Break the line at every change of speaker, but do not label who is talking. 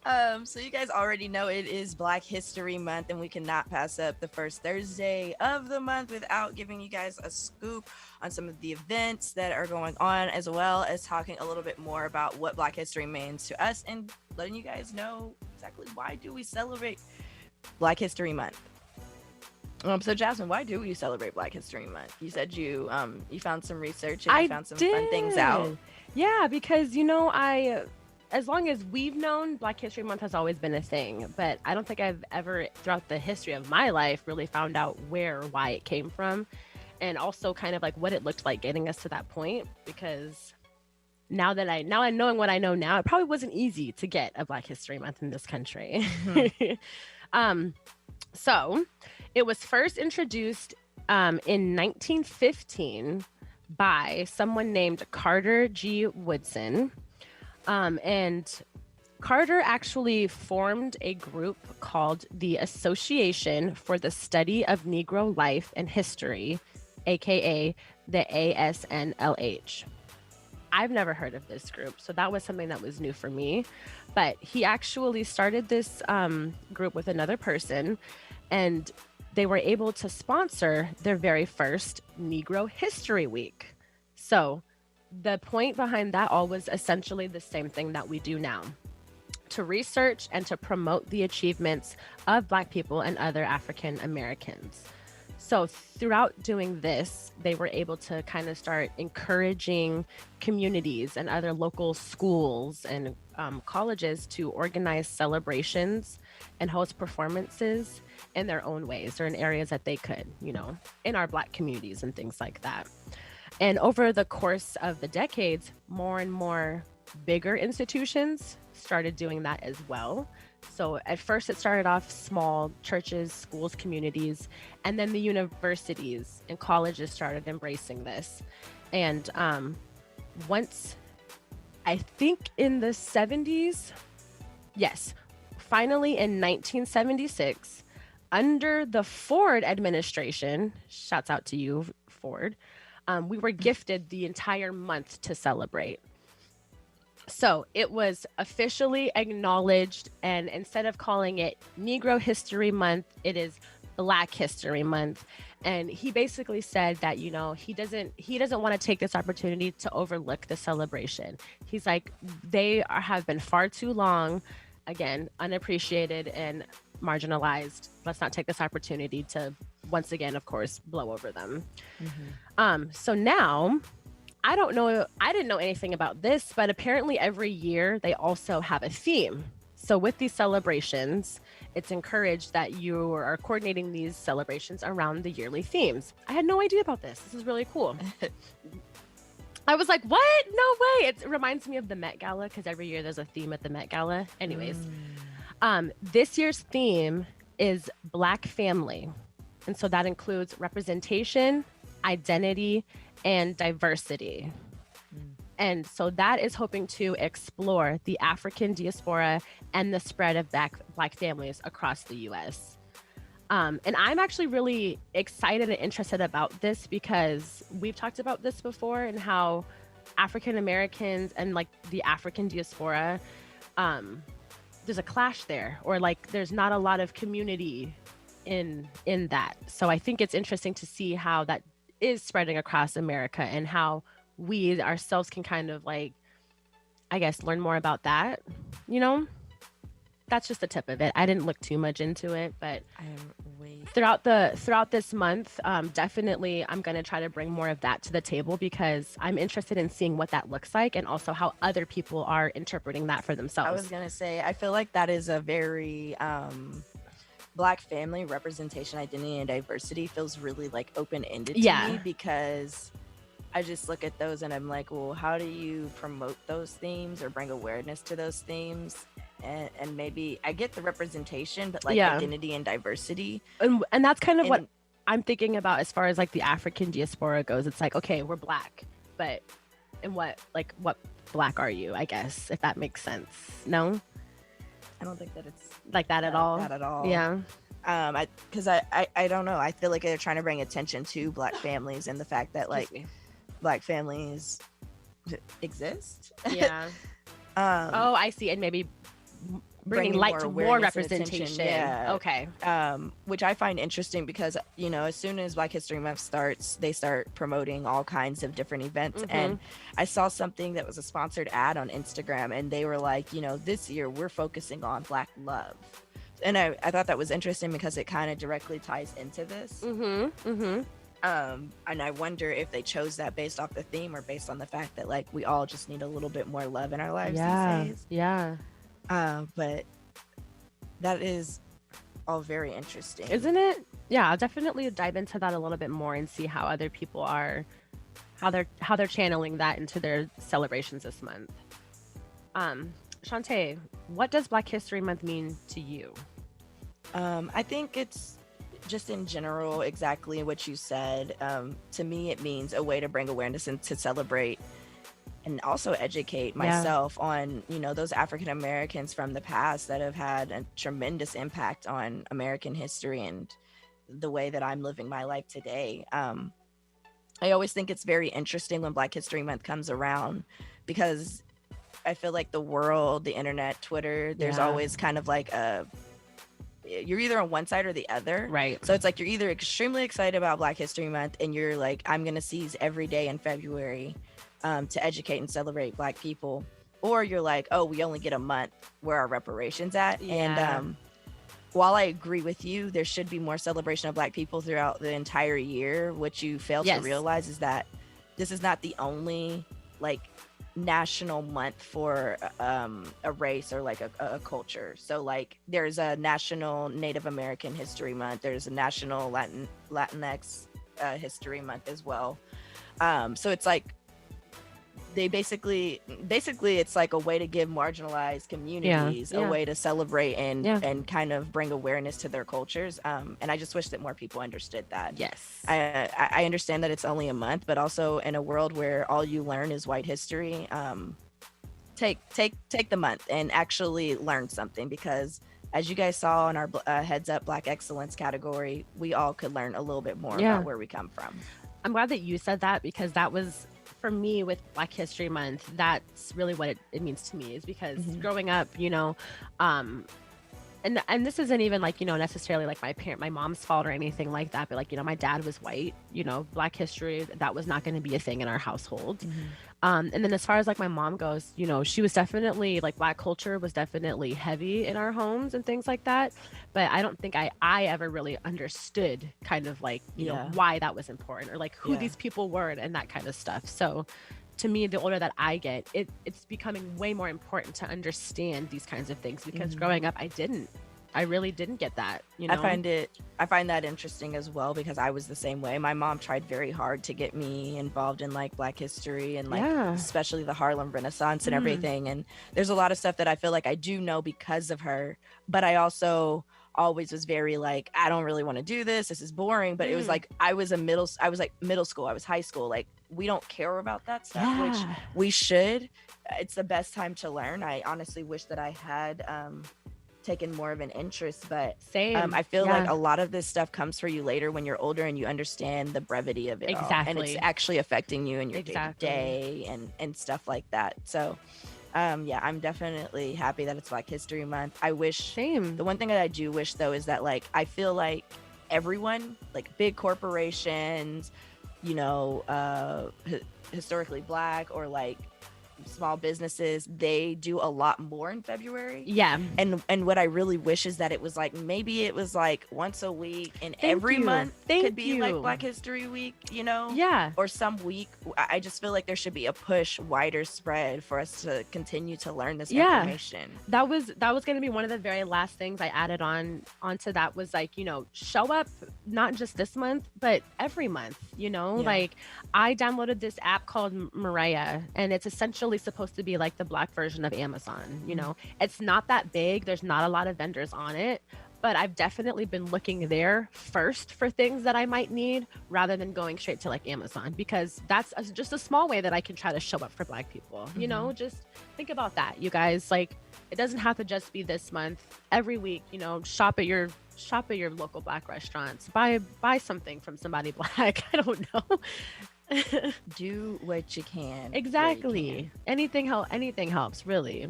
So you guys already know it is Black History Month, and we cannot pass up the first Thursday of the month without giving you guys a scoop on some of the events that are going on, as well as talking a little bit more about what Black history means to us and letting you guys know exactly why do we celebrate Black History Month. So Jasmine, why do you celebrate Black History Month? You said you found some research and you found some fun things out.
Yeah, because as long as we've known, Black History Month has always been a thing, but I don't think I've ever, throughout the history of my life, really found out where or why it came from, and also kind of like what it looked like getting us to that point. Because now I'm knowing what I know now, it probably wasn't easy to get a Black History Month in this country. Mm-hmm. So it was first introduced in 1915 by someone named Carter G. Woodson. And Carter actually formed a group called the Association for the Study of Negro Life and History, aka the ASNLH. I've never heard of this group, so that was something that was new for me. But he actually started this group with another person, and they were able to sponsor their very first Negro History Week. So the point behind that all was essentially the same thing that we do now, to research and to promote the achievements of Black people and other African Americans. So throughout doing this, they were able to kind of start encouraging communities and other local schools and colleges to organize celebrations and host performances in their own ways or in areas that they could, in our Black communities and things like that. And over the course of the decades, more and more bigger institutions started doing that as well. So at first it started off small churches, schools, communities, and then the universities and colleges started embracing this. And once, I think in the 70s, yes, finally in 1976, under the Ford administration, shouts out to you, Ford, we were gifted the entire month to celebrate. So it was officially acknowledged, and instead of calling it Negro History Month, it is Black History Month. And he basically said that, he doesn't want to take this opportunity to overlook the celebration. He's like, they have been far too long, again, unappreciated and marginalized. Let's not take this opportunity to, once again, of course, blow over them. Mm-hmm. So now, I didn't know anything about this, but apparently every year they also have a theme. So with these celebrations, it's encouraged that you are coordinating these celebrations around the yearly themes. I had no idea about this. This is really cool. I was like, what? No way. It reminds me of the Met Gala, because every year there's a theme at the Met Gala. Anyways, this year's theme is Black family. And so that includes representation, identity, and diversity. And so that is hoping to explore the African diaspora and the spread of Black families across the U.S. And I'm actually really excited and interested about this because we've talked about this before and how African Americans and like the African diaspora, there's a clash there, or like there's not a lot of community in that. So I think it's interesting to see how that is spreading across America and how we ourselves can kind of like, I guess, learn more about that. That's just the tip of it. I didn't look too much into it, but throughout this month, definitely I'm going to try to bring more of that to the table because I'm interested in seeing what that looks like and also how other people are interpreting that for themselves.
I was going to say, I feel like that is a very Black family representation, identity, and diversity feels really like open-ended to me because I just look at those and I'm like, well, how do you promote those themes or bring awareness to those themes? And maybe I get the representation, but like identity and diversity.
And that's kind of what I'm thinking about as far as like the African diaspora goes. It's like, okay, we're Black, but what Black are you, I guess, if that makes sense. No?
I don't think that it's
like that at all.
Not at all.
Yeah.
Because I don't know. I feel like they're trying to bring attention to Black families and the fact that like Black families exist.
Yeah. I see. And maybe bringing light to more
awareness and attention,
representation.
yeah.
Okay.
Which I find interesting because, you know, as soon as Black History Month starts, they start promoting all kinds of different events. And I saw something that was a sponsored ad on Instagram, and they were like, you know, this year we're focusing on Black love. And I thought that was interesting because it kind of directly ties into this. And I wonder if they chose that based off the theme or based on the fact that, like, we all just need a little bit more love in our lives these days.
Yeah.
But that is all very interesting,
isn't it? Yeah, I'll definitely dive into that a little bit more and see how other people are, how they're channeling that into their celebrations this month. Shantae, what does Black History Month mean to you?
I think it's just in general exactly what you said. To me, it means a way to bring awareness and to celebrate and also educate myself on, you know, those African Americans from the past that have had a tremendous impact on American history and the way that I'm living my life today. I always think it's very interesting when Black History Month comes around because I feel like the world, the internet, Twitter, there's always kind of like you're either on one side or the other.
Right.
So it's like you're either extremely excited about Black History Month and you're like, I'm going to seize every day in February to educate and celebrate Black people. Or you're like, oh, we only get a month, where our reparations at? And while I agree with you, there should be more celebration of Black people throughout the entire year. What you fail to realize is that this is not the only like national month for a race or like a culture. So like there's a national Native American History Month, there's a national Latinx History Month as well. So it's like they basically it's like a way to give marginalized communities a way to celebrate and kind of bring awareness to their cultures. And I just wish that more people understood that.
Yes.
I understand that it's only a month, but also in a world where all you learn is white history, take the month and actually learn something, because as you guys saw in our Heads Up Black Excellence category, we all could learn a little bit more about where we come from.
I'm glad that you said that, because that was, for me, with Black History Month, that's really what it means to me, is because growing up, you know, and this isn't even like, you know, necessarily like my mom's fault or anything like that, but like, you know, my dad was white, you know, Black history, that was not going to be a thing in our household. And then as far as like my mom goes, you know, she was definitely like, Black culture was definitely heavy in our homes and things like that. But I don't think I ever really understood kind of like, you know, why that was important, or like who these people were and that kind of stuff. So to me, the older that I get, it's becoming way more important to understand these kinds of things, because growing up, I really didn't get that, you know.
I find that interesting as well, because I was the same way. My mom tried very hard to get me involved in like Black history and like especially the Harlem Renaissance and everything. And there's a lot of stuff that I feel like I do know because of her, but I also always was very like, I don't really want to do this. This is boring. But it was like I was middle school, I was high school. Like, we don't care about that stuff, which we should. It's the best time to learn. I honestly wish that I had taken more of an interest, but I feel like a lot of this stuff comes for you later when you're older and you understand the brevity of it all, and it's actually affecting you in your day and stuff like that. So I'm definitely happy that it's Black History Month. I wish the one thing that I do wish though is that like I feel like everyone, like big corporations, you know, historically Black or like small businesses, they do a lot more in February. And what I really wish is that it was like, maybe it was like once a week and every month could be like Black History Week, you know? Or some week. I just feel like there should be a push, wider spread for us to continue to learn this information.
That was going to be one of the very last things I added onto that, was like, you know, show up not just this month, but every month, you know? Like, I downloaded this app called Mariah, and it's essentially supposed to be like the Black version of Amazon. You know, it's not that big, there's not a lot of vendors on it, but I've definitely been looking there first for things that I might need, rather than going straight to like Amazon, because that's just a small way that I can try to show up for Black people. You know, just think about that, you guys. Like, it doesn't have to just be this month. Every week, you know, shop at your local Black restaurants, buy something from somebody Black. I don't know.
Do what you can.
Exactly. Anything helps, really.